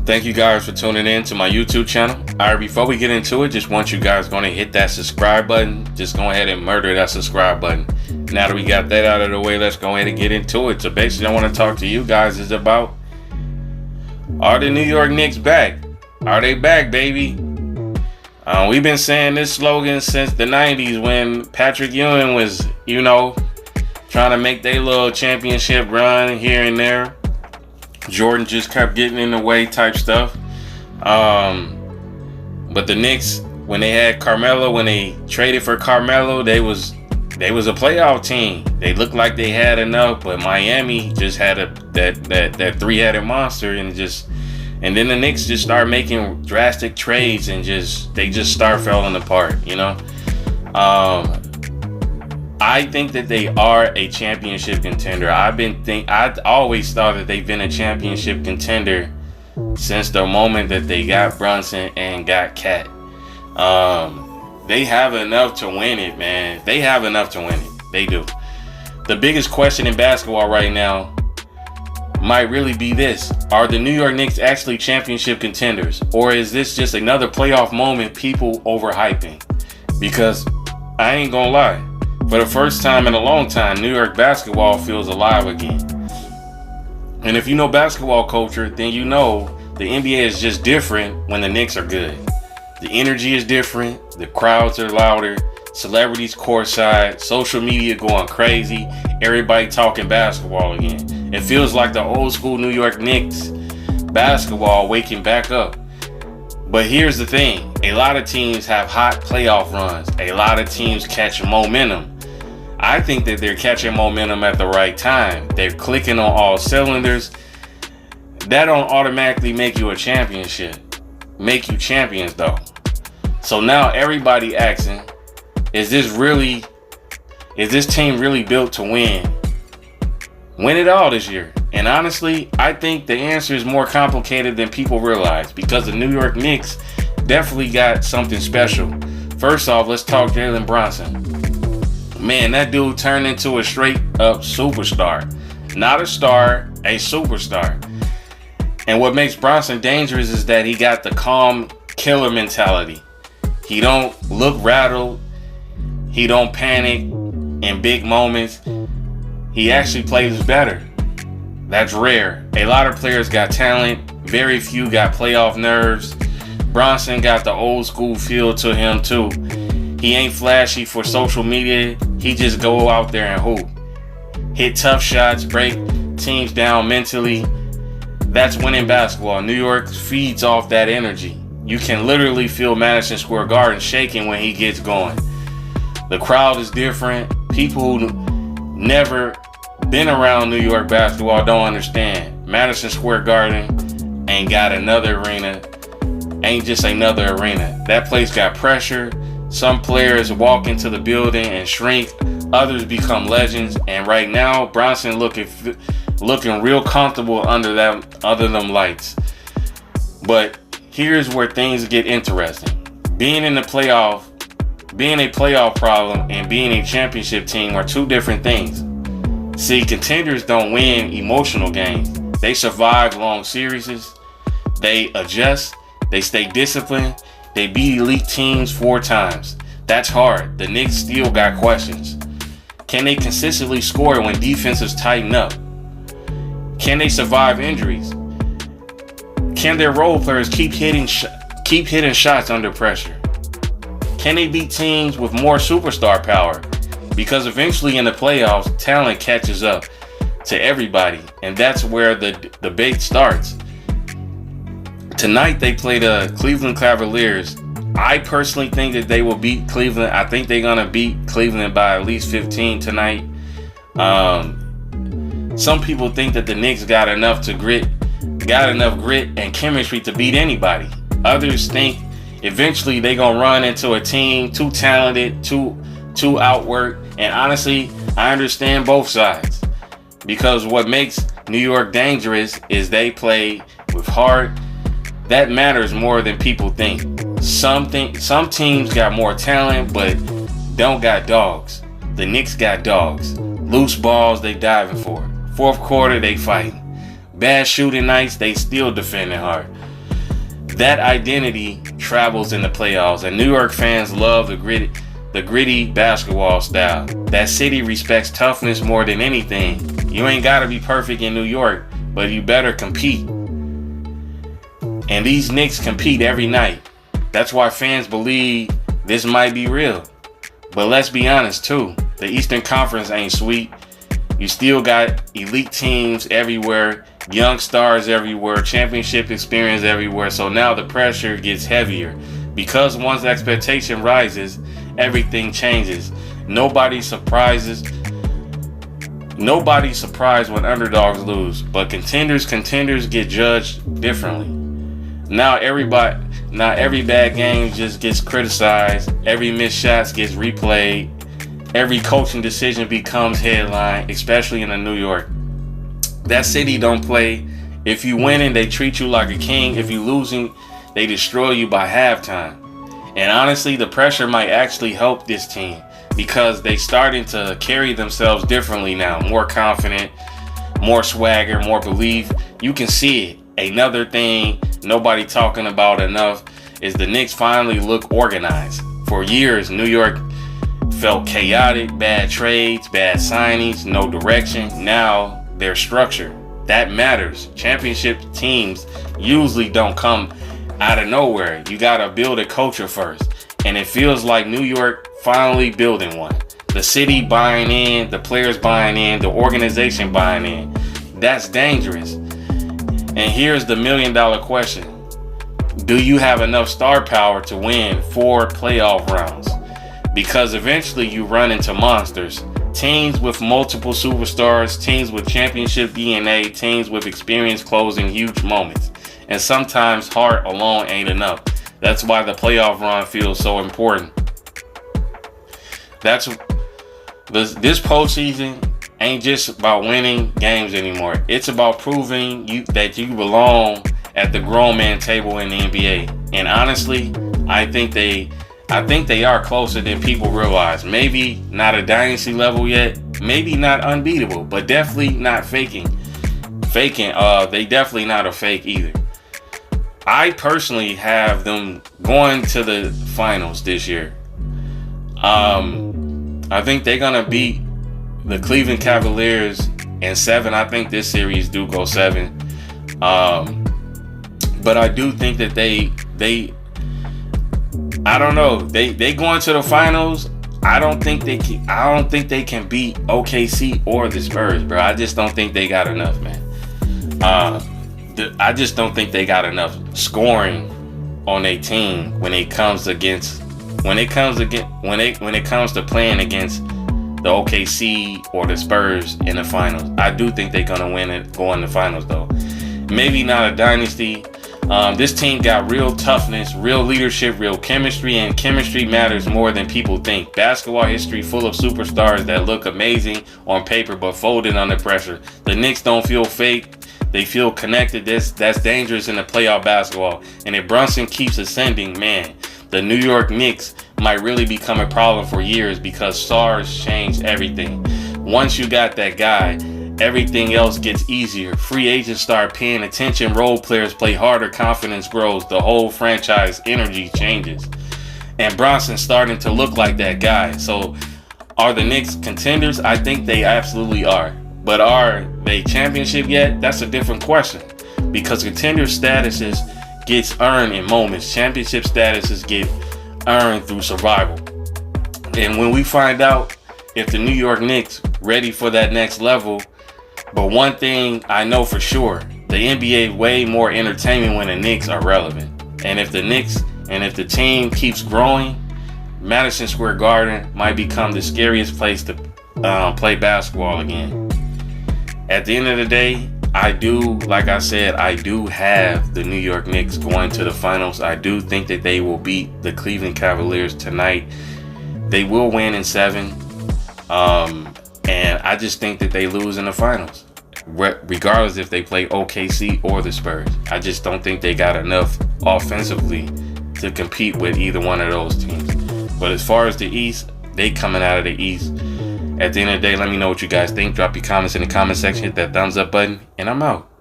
Thank you guys for tuning in to my YouTube channel. Alright, before we get into it, just want you guys going to hit that subscribe button. Just go ahead and murder that subscribe button. Now that we got that out of the way, let's go ahead and get into it. So basically, I want to talk to you guys is about, are the New York Knicks back? Are they back, baby? We've been saying this slogan since the 90s when Patrick Ewing was, trying to make their little championship run here and there. Jordan just kept getting in the way type stuff. But the Knicks, when they had Carmelo, when they traded for Carmelo, they was a playoff team. They looked like they had enough, but Miami just had that three-headed monster, and then the Knicks just started making drastic trades, and they just start falling apart. I think that they are a championship contender. I always thought that they've been a championship contender since the moment that they got Brunson and got Cat. They have enough to win it, man. They have enough to win it. They do. The biggest question in basketball right now might really be this: are the New York Knicks actually championship contenders, or is this just another playoff moment people overhyping? Because I ain't gonna lie, for the first time in a long time, New York basketball feels alive again. And if you know basketball culture, then you know the NBA is just different when the Knicks are good. The energy is different, the crowds are louder, celebrities courtside, social media going crazy, everybody talking basketball again. It feels like the old school New York Knicks basketball waking back up. But here's the thing, a lot of teams have hot playoff runs. A lot of teams catch momentum. I think that they're catching momentum at the right time. They're clicking on all cylinders. That don't automatically make you a championship. Make you champions though. So now everybody asking, is this team really built to win it all this year? And honestly, I think the answer is more complicated than people realize, because the New York Knicks definitely got something special. First off, let's talk Jalen Brunson. Man, that dude turned into a straight up superstar. Not a star, a superstar. And what makes Brunson dangerous is that he got the calm killer mentality. He don't look rattled. He don't panic in big moments. He actually plays better. That's rare. A lot of players got talent. Very few got playoff nerves. Brunson got the old school feel to him too. He ain't flashy for social media. He just go out there and hoop. Hit tough shots, break teams down mentally. That's winning basketball. New York feeds off that energy. You can literally feel Madison Square Garden shaking when he gets going. The crowd is different. People who never been around New York basketball don't understand. Madison Square Garden ain't got another arena. Ain't just another arena. That place got pressure. Some players walk into the building and shrink. Others become legends. And right now, Brunson looking real comfortable under them lights. But here's where things get interesting. Being a playoff problem and being a championship team are two different things. See, contenders don't win emotional games. They survive long series. They adjust. They stay disciplined. They beat elite teams 4 times. That's hard. The Knicks still got questions. Can they consistently score when defenses tighten up? Can they survive injuries? Can their role players keep hitting shots under pressure? Can they beat teams with more superstar power? Because eventually in the playoffs, talent catches up to everybody, and that's where the debate starts. Tonight they play the Cleveland Cavaliers. I personally think that they will beat Cleveland. I think they're gonna beat Cleveland by at least 15 tonight. Some people think that the Knicks got enough grit and chemistry to beat anybody. Others think eventually they're gonna run into a team too talented, too outworked. And honestly, I understand both sides, because what makes New York dangerous is they play with heart. That matters more than people think. Some teams got more talent but don't got dogs. The Knicks got dogs. Loose balls, they diving for. Fourth quarter, they fighting. Bad shooting nights, they still defending hard. that identity travels in the playoffs, and New York fans love the gritty basketball style. That city respects toughness more than anything. You ain't gotta be perfect in New York, but you better compete. And these Knicks compete every night. That's why fans believe this might be real. But let's be honest too, the Eastern Conference ain't sweet. You still got elite teams everywhere, young stars everywhere, championship experience everywhere. So now the pressure gets heavier. Because once expectation rises, everything changes. Nobody's surprised when underdogs lose, but contenders get judged differently. Now every bad game just gets criticized. Every missed shot gets replayed. Every coaching decision becomes headline, especially in New York. That city don't play. If you winning, they treat you like a king. If you losing, they destroy you by halftime. And honestly, the pressure might actually help this team because they starting to carry themselves differently now. More confident, more swagger, more belief. You can see it. Another thing nobody talking about enough is the Knicks finally look organized. For years, New York felt chaotic, bad trades, bad signings, no direction. Now they're structured. That matters. Championship teams usually don't come out of nowhere. You gotta build a culture first. And it feels like New York finally building one. The city buying in, the players buying in, the organization buying in. That's dangerous. And here's the $1 million question. Do you have enough star power to win 4 playoff rounds? Because eventually you run into monsters. Teams with multiple superstars, teams with championship DNA, teams with experience closing huge moments. And sometimes heart alone ain't enough. That's why the playoff run feels so important. This postseason ain't just about winning games anymore. It's about proving that you belong at the grown man table in the NBA. And honestly, I think they are closer than people realize. Maybe not a dynasty level yet, maybe not unbeatable, but definitely not faking. They definitely not a fake either. I personally have them going to the finals this year. I think they're gonna beat the Cleveland Cavaliers in 7. I think this series do go 7. But I do think that they I don't know. They going to the finals. I don't think they can beat OKC or the Spurs, bro. I just don't think they got enough, man. I just don't think they got enough scoring on their team when it comes to playing against the OKC or the Spurs in the finals. I do think they're gonna win it, go in the finals though. Maybe not a dynasty. This team got real toughness, real leadership, real chemistry, and chemistry matters more than people think. Basketball history full of superstars that look amazing on paper but folded under pressure. The Knicks don't feel fake. They feel connected. That's dangerous in the playoff basketball. And if Brunson keeps ascending, man, the New York Knicks might really become a problem for years because stars change everything. Once you got that guy, everything else gets easier. Free agents start paying attention. Role players play harder. Confidence grows. The whole franchise energy changes. And Bronson's starting to look like that guy. So are the Knicks contenders? I think they absolutely are. But are they championship yet? That's a different question. Because contender statuses gets earned in moments. Championship statuses get earned through survival. And when we find out if the New York Knicks ready for that next level, but one thing I know for sure, the NBA way more entertainment when the Knicks are relevant. And if the team keeps growing, Madison Square Garden might become the scariest place to play basketball again. At the end of the day, I do have the New York Knicks going to the finals. I do think that they will beat the Cleveland Cavaliers tonight. They will win in 7. And I just think that they lose in the finals, regardless if they play OKC or the Spurs. I just don't think they got enough offensively to compete with either one of those teams. But as far as the East, they coming out of the East. At the end of the day, let me know what you guys think. Drop your comments in the comment section. Hit that thumbs up button. And I'm out.